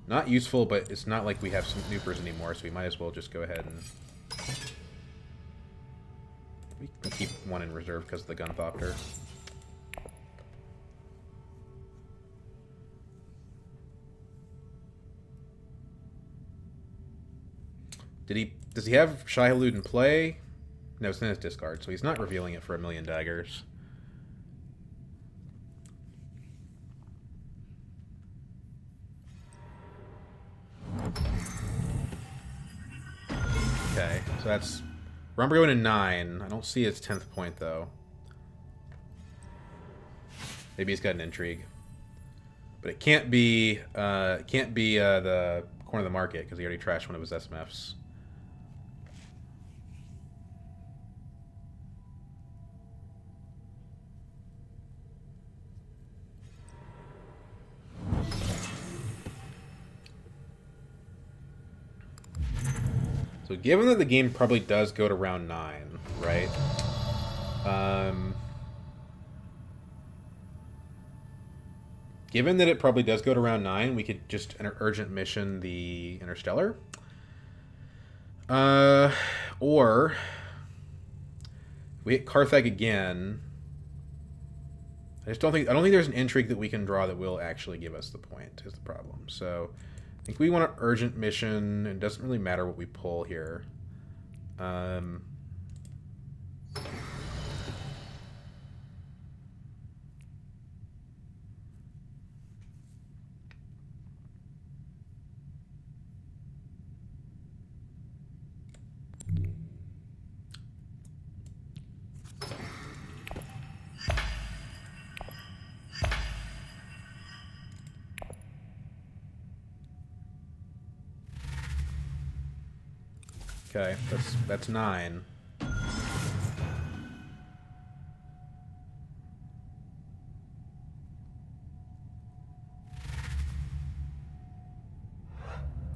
Not useful, but it's not like we have some snoopers anymore, so we might as well just go ahead and... We can keep one in reserve because of the Gunthopter. Does he have Shai-Hulud in play? No, it's in his discard, so he's not revealing it for 1,000,000 daggers. Okay, so that's Rhombur going to 9. I don't see his 10th point though. Maybe he's got an intrigue, but it can't be the corner of the market because he already trashed one of his SMFs. So given that the game probably does go to round 9, right? Given that it probably does go to round 9, we could just urgent mission the Interstellar. Or we hit Carthag again. I don't think there's an intrigue that we can draw that will actually give us the point, is the problem. So I think we want an urgent mission. It doesn't really matter what we pull here. Okay, that's 9.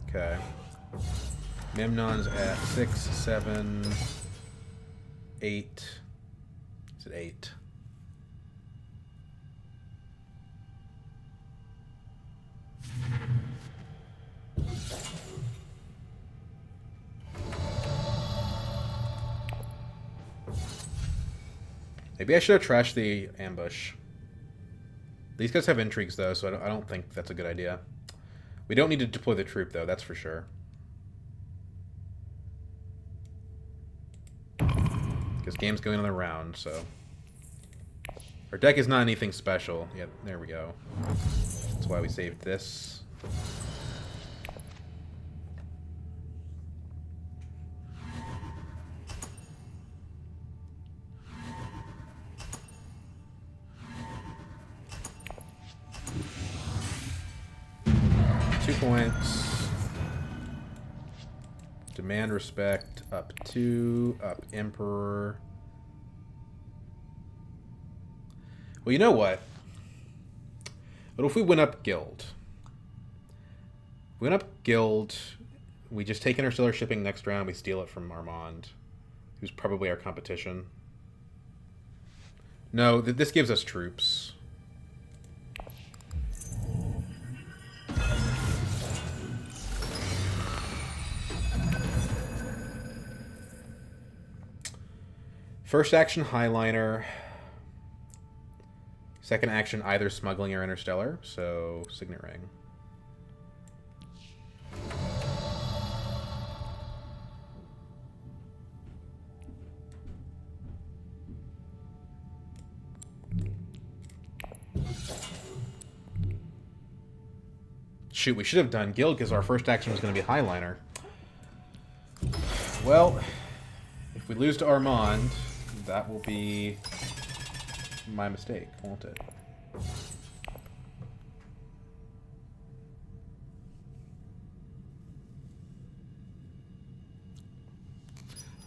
Okay. Memnon's at 6, 7, 8. Is it 8? Maybe I should have trashed the ambush. These guys have intrigues, though, so I don't think that's a good idea. We don't need to deploy the troop, though, that's for sure. Because game's going on the round, so... Our deck is not anything special. Yeah, there we go. That's why we saved this. Points. Demand respect. Up 2. Up Emperor. Well, you know what? What if we went up Guild? We went up Guild. We just take Interstellar Shipping next round. We steal it from Armand, who's probably our competition. No, this gives us troops. First action, Highliner. Second action, either Smuggling or Interstellar. So, Signet Ring. Shoot, we should have done Guild because our first action was going to be Highliner. Well, if we lose to Armand, that will be my mistake, won't it?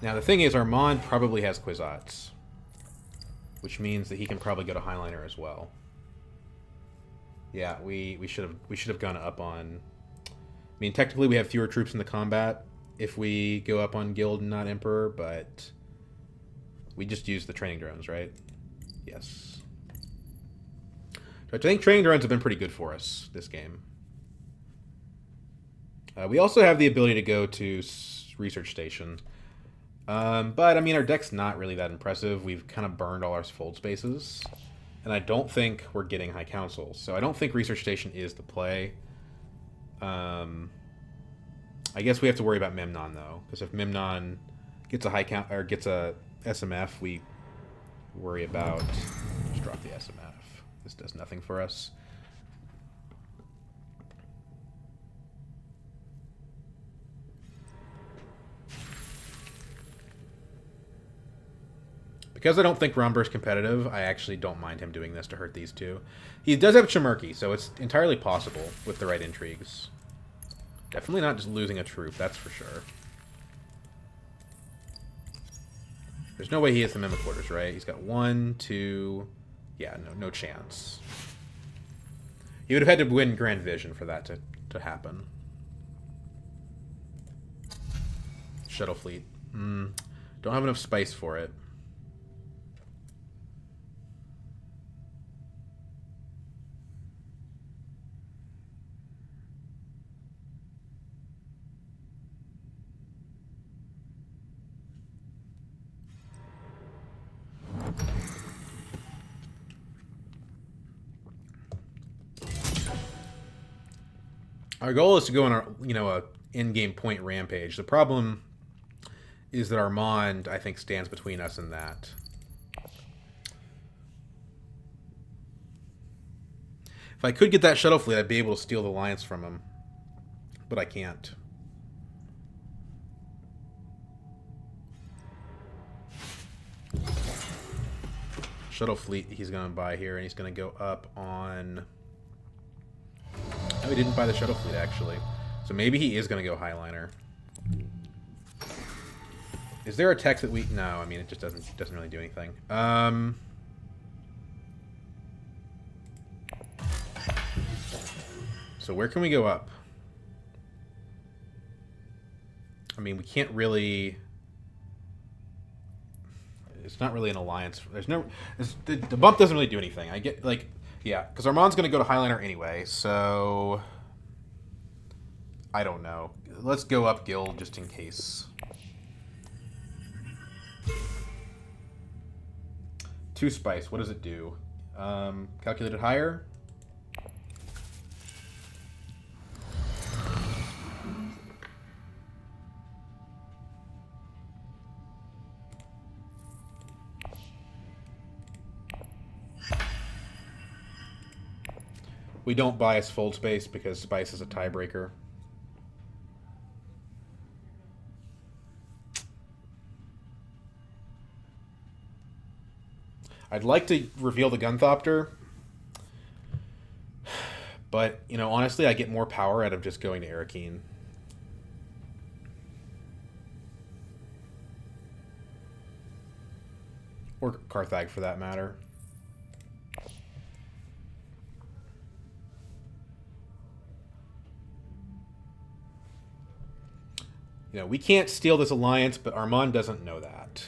Now, the thing is, Armand probably has Kwisatz, which means that he can probably go to Highliner as well. Yeah, we should have gone up on... I mean, technically we have fewer troops in the combat if we go up on Guild and not Emperor, but we just use the training drones, right? Yes. So I think training drones have been pretty good for us this game. We also have the ability to go to Research Station. But, I mean, our deck's not really that impressive. We've kind of burned all our fold spaces. And I don't think we're getting High Council. So I don't think Research Station is the play. I guess we have to worry about Memnon, though. Because if Memnon gets a or gets a SMF, we worry about... Just drop the SMF. This does nothing for us. Because I don't think Rhombur is competitive, I actually don't mind him doing this to hurt these two. He does have Chimerki, so it's entirely possible with the right intrigues. Definitely not just losing a troop, that's for sure. There's no way he hits the Mimic Quarters, right? He's got 1, 2... Yeah, no chance. He would have had to win Grand Vision for that to happen. Shuttle Fleet. Don't have enough spice for it. Our goal is to go on a in-game point rampage. The problem is that Armand, I think, stands between us and that. If I could get that shuttle fleet, I'd be able to steal the alliance from him. But I can't. Shuttle fleet he's going to buy here, and he's going to go up on... Oh, he didn't buy the shuttle fleet, actually. So maybe he is going to go Highliner. Is there a text that we... No, I mean, it just doesn't really do anything. So where can we go up? I mean, we can't really... It's not really an alliance. There's no... The bump doesn't really do anything. I get, like... Yeah, because Armand's going to go to Highliner anyway, so... I don't know. Let's go up Guild just in case. 2 spice, what does it do? Calculated higher? We don't bias fold space because spice is a tiebreaker. I'd like to reveal the Gunthopter, but, honestly, I get more power out of just going to Arakeen. Or Carthag, for that matter. You know, we can't steal this alliance, but Armand doesn't know that.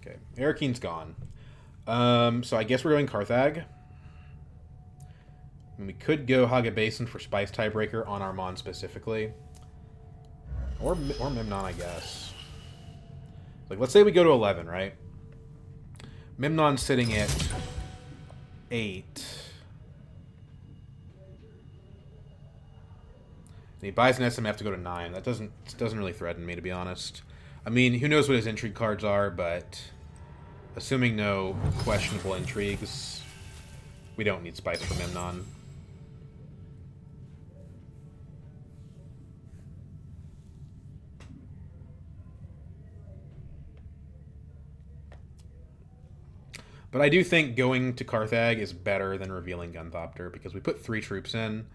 Okay, Arakine's gone. So I guess we're going Carthag. And we could go Haga Basin for Spice Tiebreaker on Armand specifically. Or Memnon, I guess. Like, let's say we go to 11, right? Memnon's sitting at 8. And he buys an SMF to go to 9. That doesn't really threaten me, to be honest. I mean, who knows what his intrigue cards are, but assuming no questionable intrigues, we don't need Spice for Memnon. But I do think going to Carthag is better than revealing Gunthopter, because we put 3 troops in,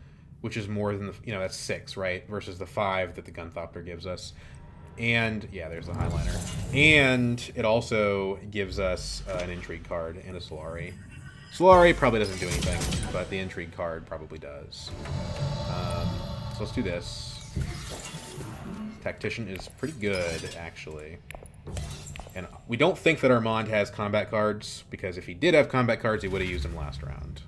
which is more than the, you know, that's 6, right? Versus the 5 that the Gunthopter gives us. And, yeah, there's the Highliner. And it also gives us an Intrigue card and a Solari. Solari probably doesn't do anything, but the Intrigue card probably does. So let's do this. Tactician is pretty good, actually. And we don't think that Armand has combat cards, because if he did have combat cards, he would have used them last round.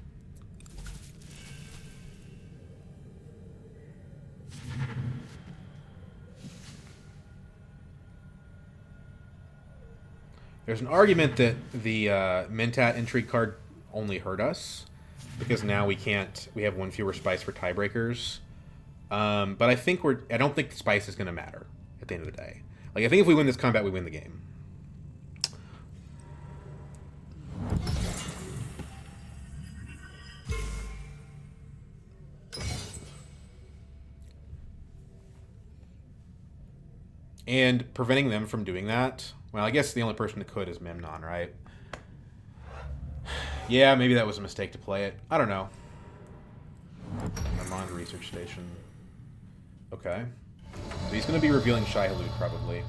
There's an argument that the Mentat Intrigue card only hurt us, because now we have 1 fewer Spice for tiebreakers. But I don't think the Spice is going to matter at the end of the day. Like, I think if we win this combat, we win the game. And preventing them from doing that, well, I guess the only person that could is Memnon, right? Yeah, maybe that was a mistake to play it. I don't know. Armand Research Station. Okay. So he's going to be revealing Shai-Hulud, probably.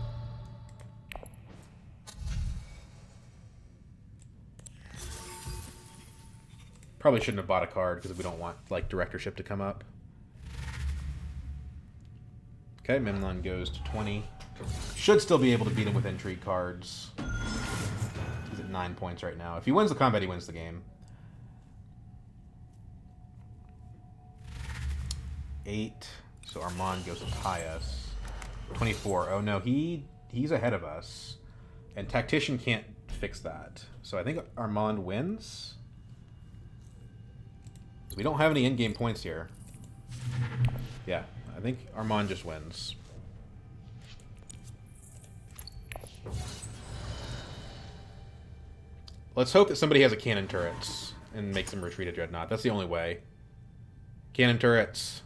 Probably shouldn't have bought a card, because we don't want, like, directorship to come up. Okay, Memnon goes to 20. Should still be able to beat him with intrigue cards. He's at 9 points right now. If he wins the combat, he wins the game. 8. So Armand goes as high us. 24. Oh no, he's ahead of us. And Tactician can't fix that. So I think Armand wins. We don't have any in-game points here. Yeah, I think Armand just wins. Let's hope that somebody has a cannon turrets and makes them retreat a Dreadnought. That's the only way. Cannon turrets.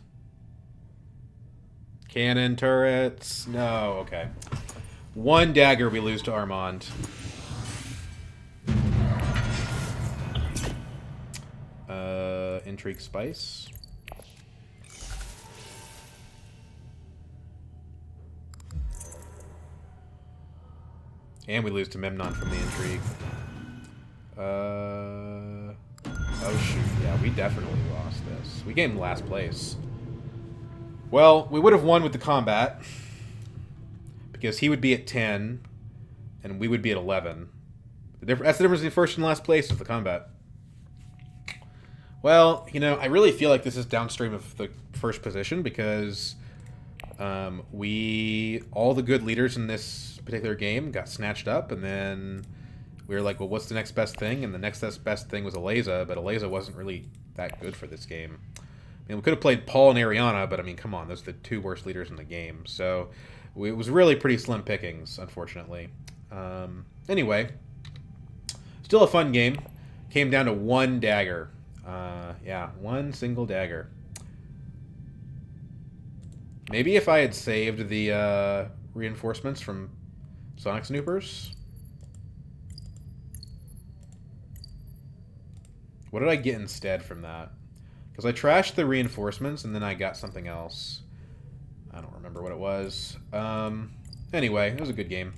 Cannon turrets. No, okay. 1 dagger we lose to Armand. Intrigue Spice. And we lose to Memnon from the Intrigue. Oh shoot, yeah, we definitely lost this. We gained last place. Well, we would have won with the combat, because he would be at 10, and we would be at 11. That's the difference between first and last place of the combat. Well, you know, I really feel like this is downstream of the first position, because all the good leaders in this particular game got snatched up, and then we were like, well, what's the next best thing? And the next best thing was Ilesa, but Ilesa wasn't really that good for this game. I mean, we could have played Paul and Ariana, but I mean, come on, those are the 2 worst leaders in the game. So it was really pretty slim pickings, unfortunately. Anyway, still a fun game. Came down to 1 dagger. Yeah, 1 single dagger. Maybe if I had saved the reinforcements from Sonic Snoopers. What did I get instead from that? Because I trashed the reinforcements, and then I got something else. I don't remember what it was. Anyway, it was a good game.